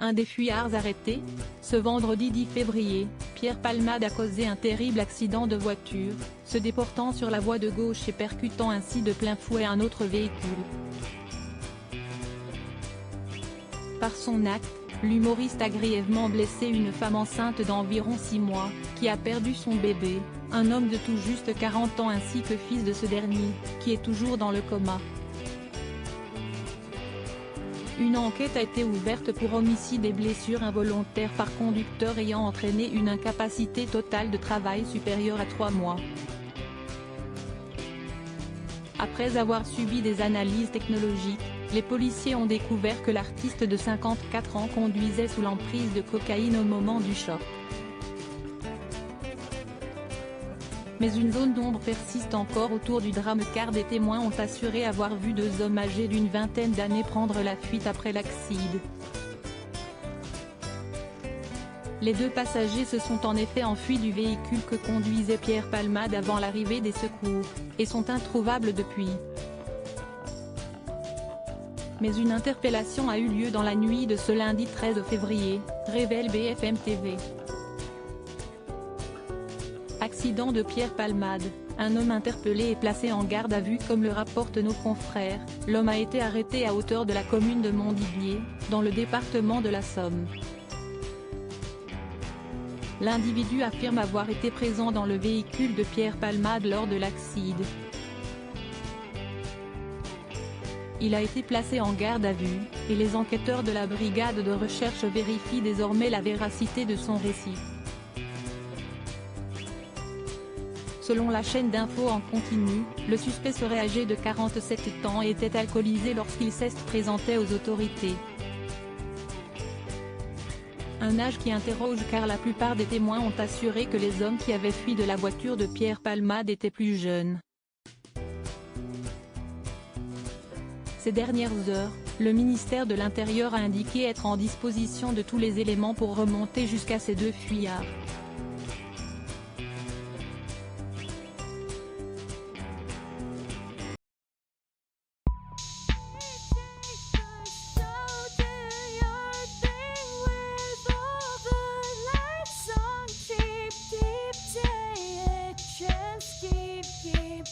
Un des fuyards arrêté. Ce vendredi 10 février, Pierre Palmade a causé un terrible accident de voiture, se déportant sur la voie de gauche et percutant ainsi de plein fouet un autre véhicule. Par son acte, l'humoriste a grièvement blessé une femme enceinte d'environ 6 mois, qui a perdu son bébé, un homme de tout juste 40 ans ainsi que fils de ce dernier, qui est toujours dans le coma. Une enquête a été ouverte pour homicide et blessures involontaires par conducteur ayant entraîné une incapacité totale de travail supérieure à 3 mois. Après avoir subi des analyses technologiques, les policiers ont découvert que l'artiste de 54 ans conduisait sous l'emprise de cocaïne au moment du choc. Mais une zone d'ombre persiste encore autour du drame car des témoins ont assuré avoir vu 2 hommes âgés d'une vingtaine d'années prendre la fuite après l'accident. Les 2 passagers se sont en effet enfuis du véhicule que conduisait Pierre Palmade avant l'arrivée des secours, et sont introuvables depuis. Mais une interpellation a eu lieu dans la nuit de ce lundi 13 février, révèle BFM TV. Accident de Pierre Palmade, un homme interpellé et placé en garde à vue comme le rapportent nos confrères. L'homme a été arrêté à hauteur de la commune de Montdidier, dans le département de la Somme. L'individu affirme avoir été présent dans le véhicule de Pierre Palmade lors de l'accident. Il a été placé en garde à vue, et les enquêteurs de la brigade de recherche vérifient désormais la véracité de son récit. Selon la chaîne d'info en continu, le suspect serait âgé de 47 ans et était alcoolisé lorsqu'il s'est présenté aux autorités. Un âge qui interroge car la plupart des témoins ont assuré que les hommes qui avaient fui de la voiture de Pierre Palmade étaient plus jeunes. Ces dernières heures, le ministère de l'Intérieur a indiqué être en disposition de tous les éléments pour remonter jusqu'à ces 2 fuyards. Keep